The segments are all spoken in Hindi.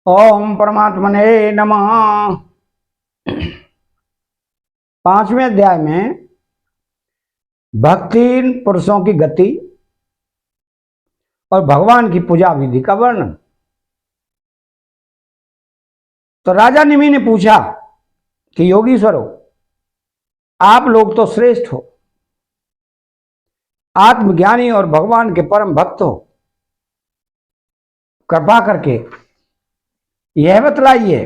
ओम परमात्मने नमः। 5वें अध्याय में भक्तिहीन पुरुषों की गति और भगवान की पूजा विधि का वर्णन। तो राजा निमि ने पूछा कि योगीश्वरों, आप लोग तो श्रेष्ठ हो, आत्मज्ञानी और भगवान के परम भक्त हो। कृपा करके यह बतलाइए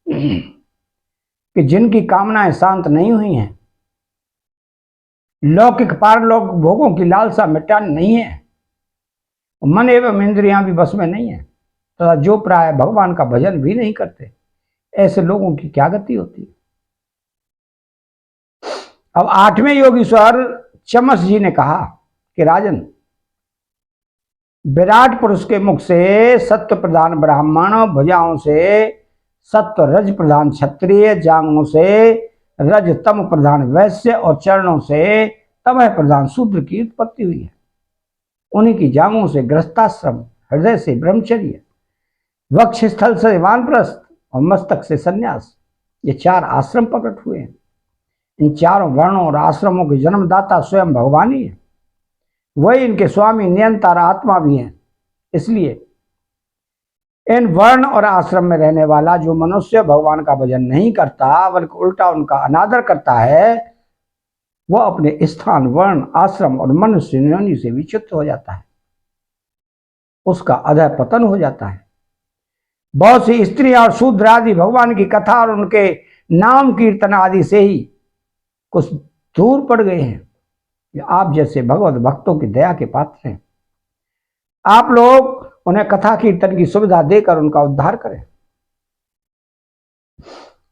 कि जिनकी कामनाएं शांत नहीं हुई हैं, लौकिक पारलौकिक भोगों की लालसा मिटानी नहीं है, मन एवं इंद्रियां भी बस में नहीं है, तथा जो प्राय भगवान का भजन भी नहीं करते, ऐसे लोगों की क्या गति होती है। अब 8वें योगीश्वर चमस जी ने कहा कि राजन, विराट पुरुष के मुख से सत्य प्रधान ब्राह्मण, भुजाओं से सत्व रज प्रधान क्षत्रिय, जांघों से रज तम प्रधान वैश्य और चरणों से तमह प्रधान शूद्र की उत्पत्ति हुई है। उन्हीं की जांघों से गृहस्थाश्रम, हृदय से ब्रह्मचर्य, वक्ष स्थल से वानप्रस्थ और मस्तक से संन्यास, ये 4 आश्रम प्रकट हुए हैं। इन चारों वर्णों और आश्रमों के जन्मदाता स्वयं भगवान ही है। वही इनके स्वामी नियंता आत्मा भी हैं। इसलिए इन वर्ण और आश्रम में रहने वाला जो मनुष्य भगवान का भजन नहीं करता, बल्कि उल्टा उनका अनादर करता है, वह अपने स्थान, वर्ण, आश्रम और मनुष्य योनि से विच्युत हो जाता है। उसका अधः पतन हो जाता है। बहुत सी स्त्रियां और शूद्र आदि भगवान की कथा और उनके नाम कीर्तन आदि से ही कुछ दूर पड़ गए हैं। आप जैसे भगवत भक्तों की दया के पात्र हैं। आप लोग उन्हें कथा कीर्तन की सुविधा देकर उनका उद्धार करें।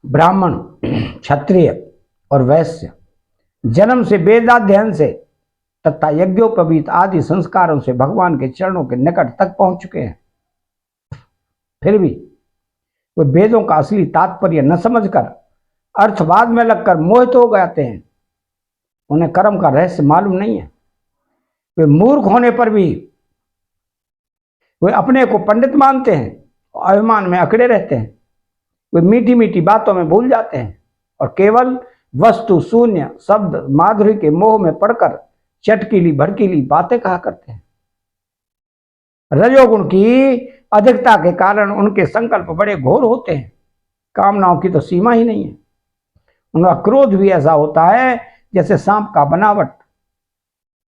ब्राह्मण, क्षत्रिय और वैश्य जन्म से वेदाध्ययन से तथा यज्ञोपवीत आदि संस्कारों से भगवान के चरणों के निकट तक पहुंच चुके हैं। फिर भी वे वेदों का असली तात्पर्य न समझकर अर्थवाद में लगकर मोहित हो जाते हैं। उन्हें कर्म का रहस्य मालूम नहीं है। वे मूर्ख होने पर भी वे अपने को पंडित मानते हैं और अभिमान में अकड़े रहते हैं। वे मीठी मीठी बातों में भूल जाते हैं और केवल वस्तु शून्य शब्द माधुरी के मोह में पड़कर चटकीली भड़कीली बातें कहा करते हैं। रजोगुण की अधिकता के कारण उनके संकल्प बड़े घोर होते हैं। कामनाओं की तो सीमा ही नहीं है। उनका क्रोध भी ऐसा होता है जैसे सांप का बनावट।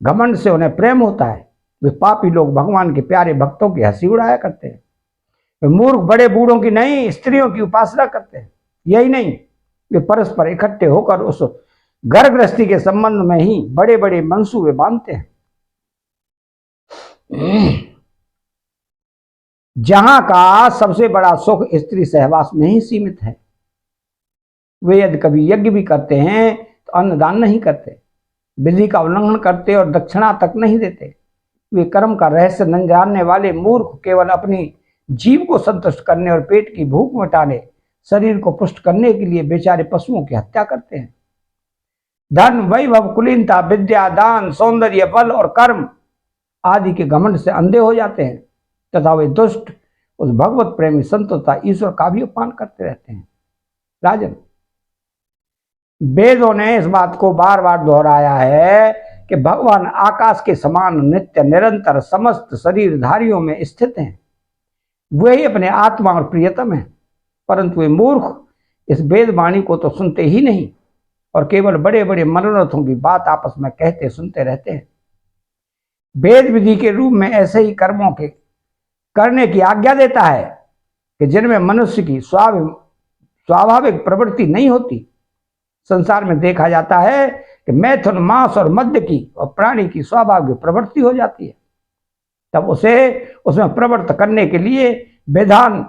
घमंड से उन्हें प्रेम होता है। वे पापी लोग भगवान के प्यारे भक्तों की हंसी उड़ाया करते हैं। वे मूर्ख बड़े बूढ़ों की नहीं, स्त्रियों की उपासना करते हैं। यही नहीं, वे परस्पर इकट्ठे होकर उस घर गृहस्थी के संबंध में ही बड़े बड़े मंसूबे बांधते हैं, जहां का सबसे बड़ा सुख स्त्री सहवास में ही सीमित है। वे यदि कभी यज्ञ भी करते हैं तो अन्नदान नहीं करते, विधि का उल्लंघन करते और दक्षिणा तक नहीं देते। वे कर्म का रहस्य न जानने वाले मूर्ख केवल अपनी जीव को संतुष्ट करने और पेट की भूख मिटाने, शरीर को पुष्ट करने के लिए बेचारे पशुओं की हत्या करते हैं। धन, वैभव, कुलीनता, विद्या, दान, सौंदर्य, बल और कर्म आदि के घमंड से अंधे हो जाते हैं तथा वे दुष्ट उस भगवत प्रेमी संत तथा ईश्वर का भी अपमान करते रहते हैं। राजन, वेदों ने इस बात को बार बार दोहराया है कि भगवान आकाश के समान नित्य निरंतर समस्त शरीरधारियों में स्थित हैं। वे ही अपने आत्मा और प्रियतम हैं, परंतु वे मूर्ख इस वेद वाणी को तो सुनते ही नहीं और केवल बड़े बड़े मनोरथों की बात आपस में कहते सुनते रहते हैं। वेद विधि के रूप में ऐसे ही कर्मों के करने की आज्ञा देता है कि जिनमें मनुष्य की स्वाभाविक प्रवृत्ति नहीं होती। संसार में देखा जाता है कि मैथुन, मांस और मद्य की और प्राणी की स्वाभाविक प्रवृत्ति हो जाती है। तब उसे उसमें प्रवृत्त करने के लिए विधान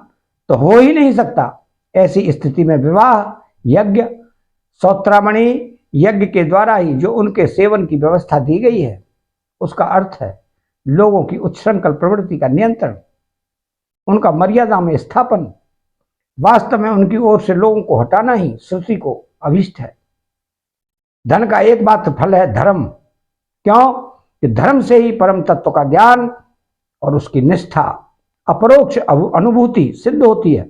तो हो ही नहीं सकता। ऐसी स्थिति में विवाह, यज्ञ, सौत्रामणि यज्ञ के द्वारा ही जो उनके सेवन की व्यवस्था दी गई है, उसका अर्थ है लोगों की उच्छृंखल प्रवृत्ति का नियंत्रण, उनका मर्यादा में स्थापन। वास्तव में उनकी ओर से लोगों को हटाना ही श्रुति को अभिष्ट है। धन का एकमात्र फल है धर्म। क्यों? कि धर्म से ही परम तत्व का ज्ञान और उसकी निष्ठा अपरोक्ष अनुभूति सिद्ध होती है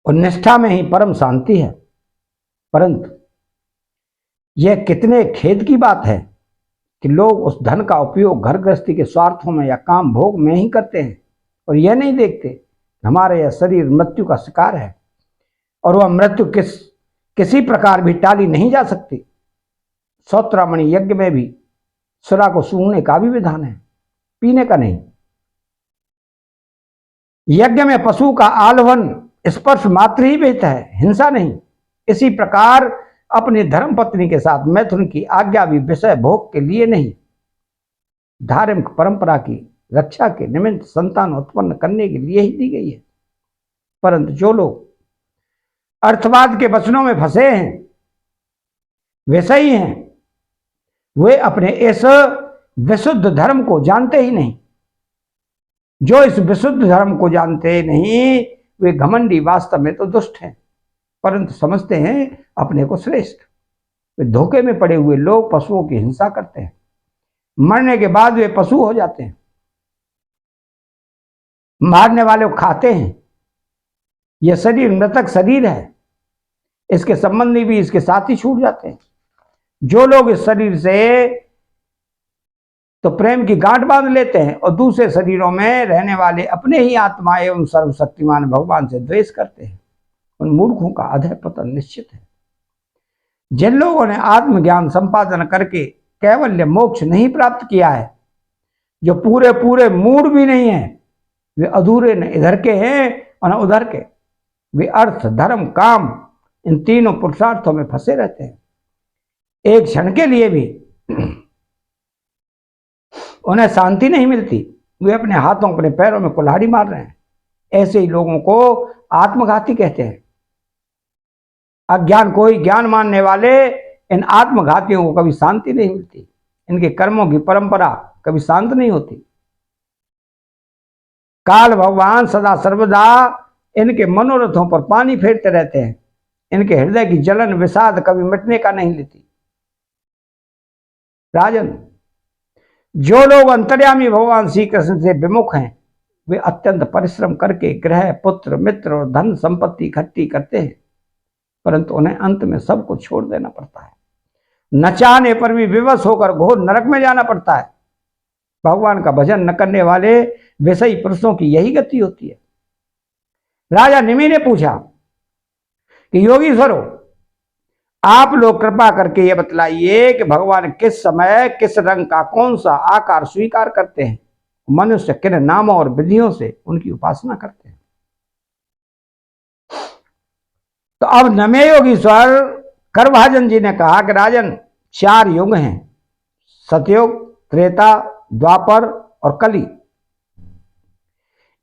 और निष्ठा में ही परम शांति है। परंतु यह कितने खेद की बात है कि लोग उस धन का उपयोग घर गृहस्थी के स्वार्थों में या काम भोग में ही करते हैं और यह नहीं देखते हमारा यह शरीर मृत्यु का शिकार है और वह मृत्यु किसी प्रकार भी टाली नहीं जा सकती। सौत्रामणि यज्ञ में भी सुरा को सूंघने का भी विधान है, पीने का नहीं। यज्ञ में पशु का आलवन स्पर्श मात्र ही विहित है, हिंसा नहीं। इसी प्रकार अपनी धर्म पत्नी के साथ मैथुन की आज्ञा भी विषय भोग के लिए नहीं, धार्मिक परंपरा की रक्षा के निमित्त संतान उत्पन्न करने के लिए ही दी गई है। परंतु जो लोग अर्थवाद के वचनों में फंसे हैं, वे सही हैं, वे अपने इस विशुद्ध धर्म को जानते ही नहीं। जो इस विशुद्ध धर्म को जानते नहीं वे घमंडी वास्तव में तो दुष्ट हैं, परंतु समझते हैं अपने को श्रेष्ठ। वे धोखे में पड़े हुए लोग पशुओं की हिंसा करते हैं, मरने के बाद वे पशु हो जाते हैं। मारने वाले को खाते हैं। यह शरीर मृतक शरीर है, इसके संबंधी भी इसके साथ ही छूट जाते हैं। जो लोग इस शरीर से तो प्रेम की गांठ बांध लेते हैं और दूसरे शरीरों में रहने वाले अपने ही आत्मा एवं सर्वशक्तिमान भगवान से द्वेष करते हैं, उन मूर्खों का अधः पतन निश्चित है। जिन लोगों ने आत्मज्ञान संपादन करके कैवल्य मोक्ष नहीं प्राप्त किया है, जो पूरे पूरे मूड भी नहीं है, वे अधूरे न इधर के हैं और न उधर के। वे अर्थ धर्म काम इन तीनों पुरुषार्थों में फंसे रहते हैं। एक क्षण के लिए भी उन्हें शांति नहीं मिलती। वे अपने हाथों अपने पैरों में कुल्हाड़ी मार रहे हैं। ऐसे ही लोगों को आत्मघाती कहते हैं। अज्ञान कोई ज्ञान मानने वाले इन आत्मघातियों को कभी शांति नहीं मिलती। इनके कर्मों की परंपरा कभी शांत नहीं होती। काल भगवान सदा सर्वदा इनके मनोरथों पर पानी फेरते रहते हैं। इनके हृदय की जलन विषाद कभी मिटने का नहीं लेती। राजन, जो लोग अंतर्यामी भगवान श्री कृष्ण से विमुख हैं, वे अत्यंत परिश्रम करके ग्रह पुत्र मित्र और धन संपत्ति इकट्ठी करते हैं, परंतु उन्हें अंत में सब कुछ छोड़ देना पड़ता है। न चाहने पर भी विवश होकर घोर नरक में जाना पड़ता है। भगवान का भजन न करने वाले विषयी पुरुषों की यही गति होती है। राजा निमि ने पूछा कि योगीश्वरों, आप लोग कृपा करके ये बतलाइए कि भगवान किस समय किस रंग का कौन सा आकार स्वीकार करते हैं, मनुष्य किन नामों और विधियों से उनकी उपासना करते हैं। तो अब नमे योगीश्वर करभाजन जी ने कहा कि राजन, 4 युग हैं, सतयुग, त्रेता, द्वापर और कली।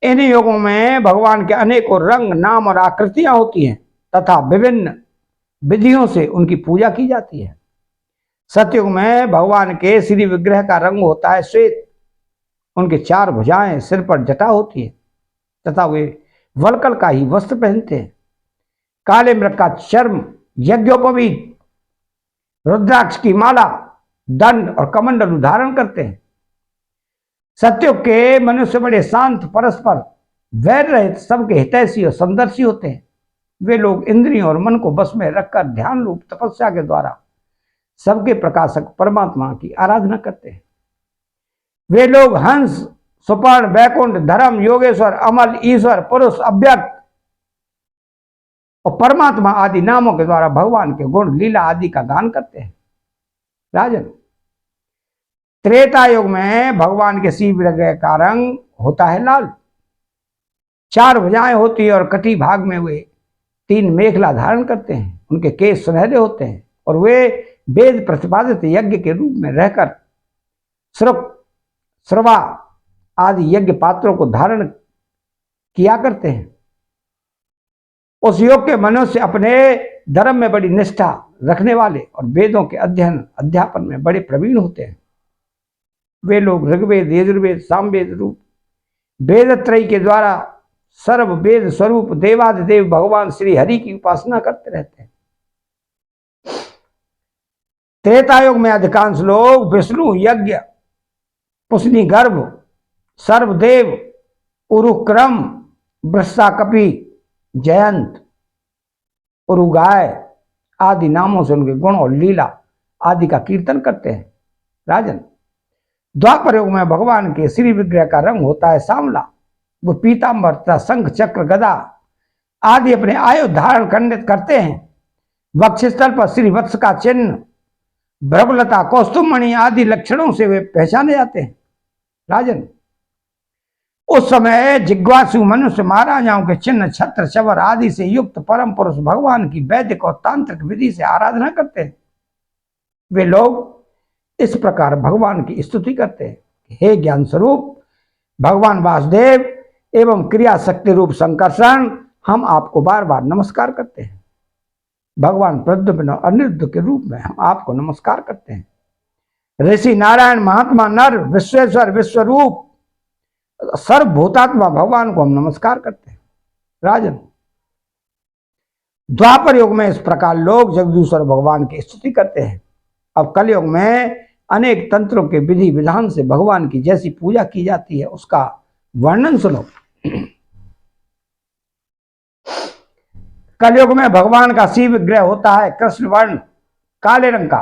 इन युगों में भगवान के अनेकों रंग नाम और आकृतियां होती हैं तथा विभिन्न विधियों से उनकी पूजा की जाती है। सतयुग में भगवान के श्री विग्रह का रंग होता है श्वेत। उनके 4 भुजाएं, सिर पर जटा होती है तथा वे वलकल का ही वस्त्र पहनते हैं। काले मृग का चर्म, यज्ञोपवीत, रुद्राक्ष की माला, दंड और कमंडल धारण करते हैं। सतयुग के मनुष्य बड़े शांत, परस्पर वैर रहित, सबके हितैषी और समदर्शी होते हैं। वे लोग इंद्रियों और मन को बस में रखकर ध्यान रूप तपस्या के द्वारा सबके प्रकाशक परमात्मा की आराधना करते हैं। वे लोग हंस, सुपर्ण, वैकुंठ, धर्म, योगेश्वर, अमल, ईश्वर, पुरुष, अव्यक्त और परमात्मा आदि नामों के द्वारा भगवान के गुण, लीला आदि का गान करते हैं। राजन, त्रेता युग में भगवान के श्री विग्रह का रंग होता है लाल। 4 भुजाएं होती है और कटी भाग में वे 3 मेखला धारण करते हैं। उनके केश सुनहरे होते हैं और वे वेद प्रतिपादित यज्ञ के रूप में रहकर श्रुक, श्रवा आदि यज्ञ पात्रों को धारण किया करते हैं। उस योग के मनुष्य अपने धर्म में बड़ी निष्ठा रखने वाले और वेदों के अध्ययन अध्यापन में बड़े प्रवीण होते हैं। वे लोग ऋग्वेद, यजुर्वेद, सामवेद रूप वेदत्रयी के द्वारा सर्व वेद स्वरूप देवादिदेव भगवान श्री हरि की उपासना करते रहते हैं। त्रेतायुग में अधिकांश लोग विष्णु, यज्ञ, पुष्णि गर्भ, सर्वदेव उरुक्रम, वृषाकपि, जयंत, उरुगाय आदि नामों से उनके गुण और लीला आदि का कीर्तन करते हैं। राजन, द्वापर युग में भगवान के श्री विग्रह का रंग होता है सांवला। वो पीतांबर तथा शंख चक्र गदा आदि अपने आयु धारण करते हैं। वक्षस्थल पर श्री वत्स का चिन्ह, भ्रगलता, कौस्तुभमणि आदि लक्षणों से वे पहचाने जाते हैं। राजन, उस समय जिज्ञासु मनुष्य महाराजाओं के चिन्ह, छत्र, चवर आदि से युक्त परम पुरुष भगवान की वैदिक और तांत्रिक विधि से आराधना करते हैं। वे लोग इस प्रकार भगवान की स्तुति करते हैं, हे ज्ञान स्वरूप भगवान वासुदेव एवं क्रिया शक्ति रूप संकर्षण, हम आपको बार बार नमस्कार करते हैं। भगवान प्रद्युम्न और अनिरुद्ध के रूप में हम आपको नमस्कार करते हैं। ऋषि नारायण, महात्मा नर, विश्वेश्वर, विश्वरूप, सर्वभूतात्मा भगवान को हम नमस्कार करते हैं। राजन, द्वापर युग में इस प्रकार लोग जगदीश्वर भगवान की स्तुति करते हैं। अब कलयुग में अनेक तंत्रों के विधि विधान से भगवान की जैसी पूजा की जाती है उसका वर्णन सुनो। कलयुग में भगवान का शिव विग्रह होता है कृष्ण वर्ण काले रंग का।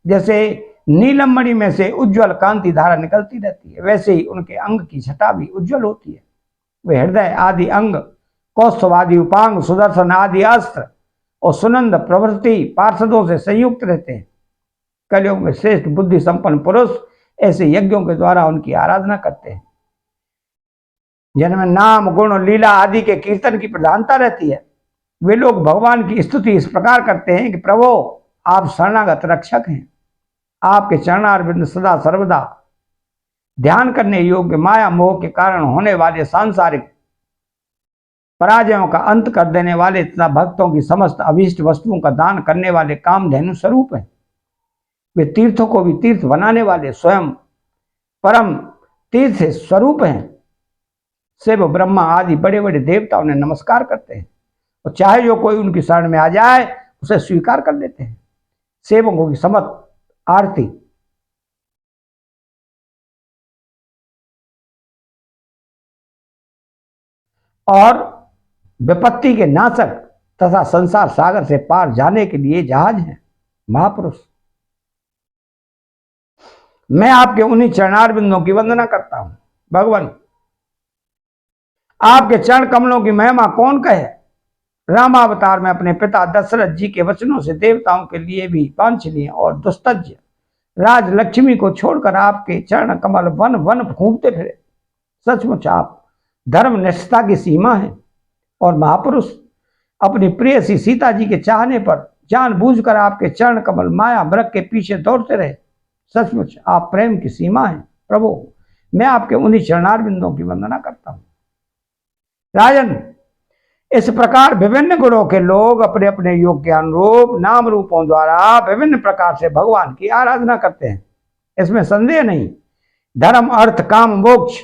जैसे नीलम मणि में से उज्जवल कांति धारा निकलती रहती है, वैसे ही उनके अंग की छटा भी उज्जवल होती है। वे हृदय आदि अंग, कौस्तुभ आदि उपांग, सुदर्शन आदि अस्त्र और सुनंद प्रवृत्ति पार्षदों से संयुक्त रहते हैं। कलयुग में श्रेष्ठ बुद्धि संपन्न पुरुष ऐसे यज्ञों के द्वारा उनकी आराधना करते हैं, जिनमें नाम, गुण, लीला आदि के कीर्तन की प्रधानता रहती है। वे लोग भगवान की स्तुति इस प्रकार करते हैं कि प्रभु, आप शरणागत रक्षक हैं। आपके चरणारविंद सदा सर्वदा ध्यान करने योग्य, माया मोह के कारण होने वाले सांसारिक पराजयों का अंत कर देने वाले तथा भक्तों की समस्त अभीष्ट वस्तुओं का दान करने वाले कामधेनु स्वरूप हैं। वे तीर्थों को भी तीर्थ बनाने वाले स्वयं परम तीर्थ स्वरूप हैं। शिव, ब्रह्मा आदि बड़े बड़े देवता उन्हें नमस्कार करते हैं और चाहे जो कोई उनकी शरण में आ जाए उसे स्वीकार कर लेते हैं। सेवकों की समस्त आरती और विपत्ति के नाशक तथा संसार सागर से पार जाने के लिए जहाज हैं। महापुरुष, मैं आपके उन्हीं चरणारविंदों की वंदना करता हूं। भगवान, आपके चरण कमलों की महिमा कौन कहे। रामावतार में अपने पिता दशरथ जी के वचनों से देवताओं के लिए भी वांछनीय और दुस्तज्य राज लक्ष्मी को छोड़कर आपके चरण कमल वन वन घूमते फिरे। सचमुच आप धर्म निष्ठा की सीमा है और महापुरुष अपनी प्रियसी सीता जी के चाहने पर जानबूझकर आपके चरण कमल माया मृग के पीछे दौड़ते रहे। सचमुच आप प्रेम की सीमा है। प्रभु, मैं आपके उन्हीं चरणारविंदों की वंदना करता हूं। राजन, इस प्रकार विभिन्न गुणों के लोग अपने अपने योग के अनुरूप नाम रूपों द्वारा विभिन्न प्रकार से भगवान की आराधना करते हैं, इसमें संदेह नहीं। धर्म, अर्थ, काम, मोक्ष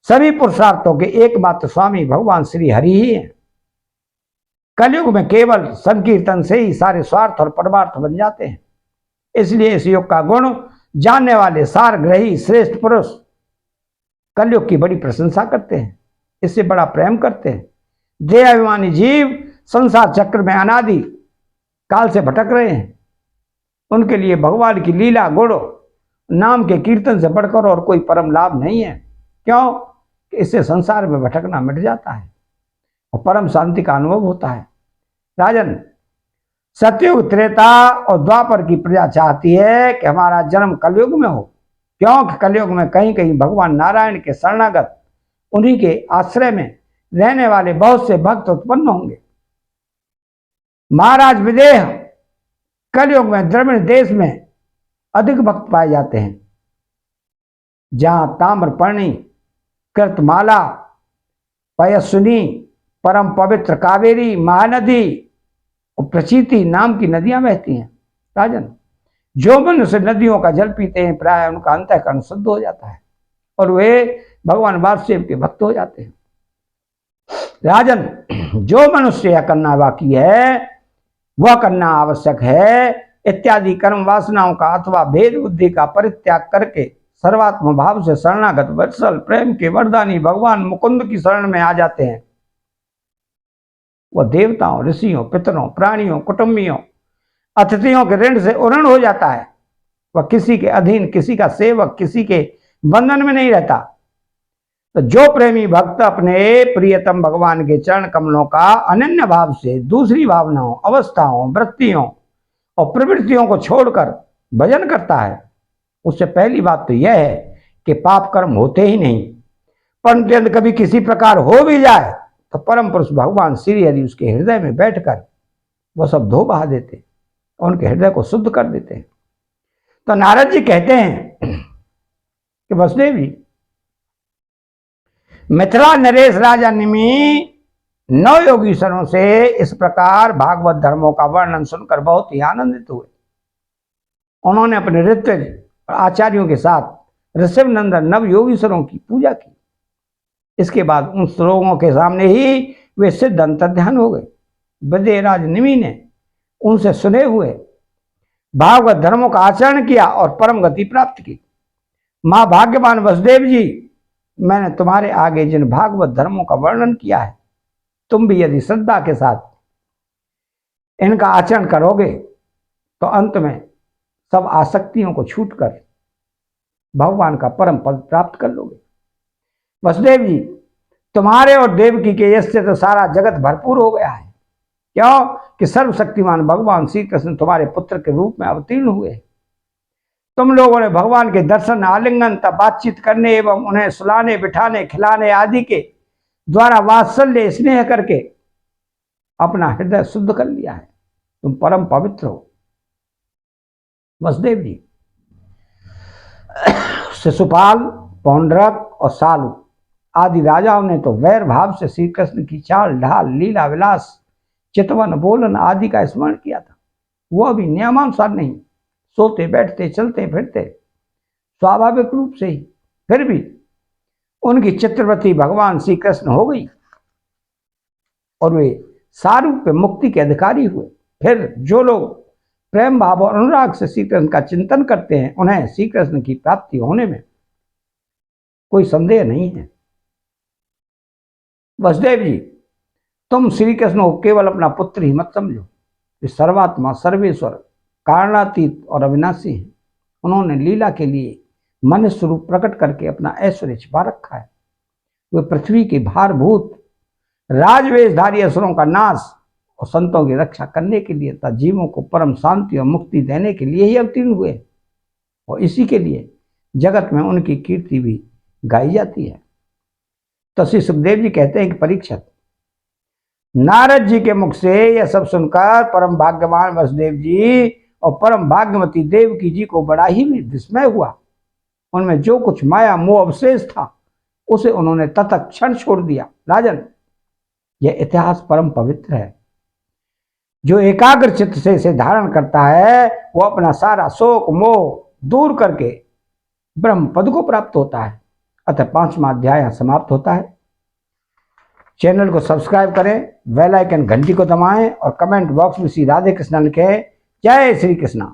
सभी पुरुषार्थों के एकमात्र स्वामी भगवान श्री हरि ही हैं। कलयुग में केवल संकीर्तन से ही सारे स्वार्थ और परमार्थ बन जाते हैं। इसलिए इस युग का गुण जानने वाले सारग्रही श्रेष्ठ पुरुष कलयुग की बड़ी प्रशंसा करते हैं, इससे बड़ा प्रेम करते हैं। देहाभिमानी जीव संसार चक्र में अनादि काल से भटक रहे हैं। उनके लिए भगवान की लीला, गुण, नाम के कीर्तन से बढ़कर और कोई परम लाभ नहीं है। क्यों? कि इससे संसार में भटकना मिट जाता है और परम शांति का अनुभव होता है। राजन, सतयुग, त्रेता और द्वापर की प्रजा चाहती है कि हमारा जन्म कलयुग में हो, क्योंकि कलयुग में कहीं कहीं भगवान नारायण के शरणागत, उन्हीं के आश्रय में रहने वाले बहुत से भक्त उत्पन्न होंगे। महाराज विदेह, कलयुग में द्रविड़ देश में अधिक भक्त पाए जाते हैं, जहां ताम्रपर्णी, कृतमाला, पयस्विनी, परम पवित्र कावेरी, महानदी और प्रचीति नाम की नदियां बहती हैं। राजन, जो मनुष्य नदियों का जल पीते हैं प्राय उनका अंतःकरण शुद्ध हो जाता है और वे भगवान वासुदेव के भक्त हो जाते हैं। राजन, जो मनुष्य यह करना बाकी है वह करना आवश्यक है इत्यादि कर्म वासनाओं का अथवा भेद बुद्धि का परित्याग करके सर्वात्म भाव से शरणागत वत्सल प्रेम के वरदानी भगवान मुकुंद की शरण में आ जाते हैं, वह देवताओं, ऋषियों, पितरों, प्राणियों, कुटुंबियों, अतिथियों के ऋण से उऋण हो जाता है। वह किसी के अधीन, किसी का सेवक, किसी के बंधन में नहीं रहता। तो जो प्रेमी भक्त अपने प्रियतम भगवान के चरण कमलों का अनन्य भाव से दूसरी भावनाओं, अवस्थाओं, वृत्तियों और प्रवृत्तियों को छोड़कर भजन करता है, उससे पहली बात तो यह है कि पाप कर्म होते ही नहीं, परंतु यदि कभी किसी प्रकार हो भी जाए तो परम पुरुष भगवान श्री हरि उसके हृदय में बैठकर वह सब धो बहा देते और उनके हृदय को शुद्ध कर देते हैं। तो नारद जी कहते हैं कि वसुदेव जी, मिथिला नरेश राजा निमि 9 योगीश्वरों से इस प्रकार भागवत धर्मों का वर्णन सुनकर बहुत ही आनंदित हुए। उन्होंने अपने ऋत्विज और आचार्यों के साथ ऋषभ नंदन नव योगीश्वरों की पूजा की। इसके बाद उन श्लोकों के सामने ही वे सिद्ध अंतर्ध्यान हो गए। विजयराज निमि ने उनसे सुने हुए भागवत धर्मों का आचरण किया और परम गति प्राप्त की। मां भाग्यवान वसुदेव जी, मैंने तुम्हारे आगे जिन भागवत धर्मों का वर्णन किया है, तुम भी यदि श्रद्धा के साथ इनका आचरण करोगे तो अंत में सब आसक्तियों को छूटकर भगवान का परम पद प्राप्त कर लोगे। वसुदेव जी, तुम्हारे और देवकी के यश से तो सारा जगत भरपूर हो गया है। क्यों कि सर्वशक्तिमान भगवान श्री कृष्ण तुम्हारे पुत्र के रूप में अवतीर्ण हुए। तुम लोगों ने भगवान के दर्शन, आलिंगन तथा बातचीत करने एवं उन्हें सुलाने, बिठाने, खिलाने आदि के द्वारा वात्सल्य स्नेह करके अपना हृदय शुद्ध कर लिया है। तुम परम पवित्र हो। वसुदेव जी, शिशुपाल, पौंड्रक और सालू आदि राजाओं ने तो वैर भाव से श्री कृष्ण की चाल ढाल, लीला विलास, चितवन, बोलन आदि का स्मरण किया था। वह भी नियमानुसार नहीं, सोते बैठते चलते फिरते स्वाभाविक रूप से ही। फिर भी उनकी चित्रवती भगवान श्री कृष्ण हो गई और वे सारूप मुक्ति के अधिकारी हुए। फिर जो लोग प्रेम भाव और अनुराग से श्री कृष्ण का चिंतन करते हैं, उन्हें श्री कृष्ण की प्राप्ति होने में कोई संदेह नहीं है। वसुदेव जी, तुम श्री कृष्ण को केवल अपना पुत्र ही मत समझो। वे सर्वात्मा, सर्वेश्वर, कारणातीत और अविनाशी हैं। उन्होंने लीला के लिए मनुष्य रूप प्रकट करके ऐश्वर्य ऐश्वर्य छिपा रखा है। वे पृथ्वी के भारभूत राजवेशधारी असुरों का नाश और संतों की रक्षा करने के लिए तथा जीवों को परम शांति और मुक्ति देने के लिए ही अवतीर्ण हुए और इसी के लिए जगत में उनकी कीर्ति भी गाई जाती है। तो श्री सुखदेव जी कहते हैं कि परीक्षित, नारद जी के मुख से यह सब सुनकर परम भाग्यवान वसुदेव जी और परम भाग्यवती देवकी जी को बड़ा ही विस्मय हुआ। उनमें जो कुछ माया मोह अवशेष था उसे उन्होंने तत्क्षण छोड़ दिया। राजन, यह इतिहास परम पवित्र है। जो एकाग्र चित्त से इसे धारण करता है वो अपना सारा शोक मोह दूर करके ब्रह्म पद को प्राप्त होता है। अतः 5वां अध्याय समाप्त होता है। चैनल को सब्सक्राइब करें, बेल आइकन घंटी को दबाएं और कमेंट बॉक्स में श्री राधे कृष्ण लिखें। जय श्री कृष्ण।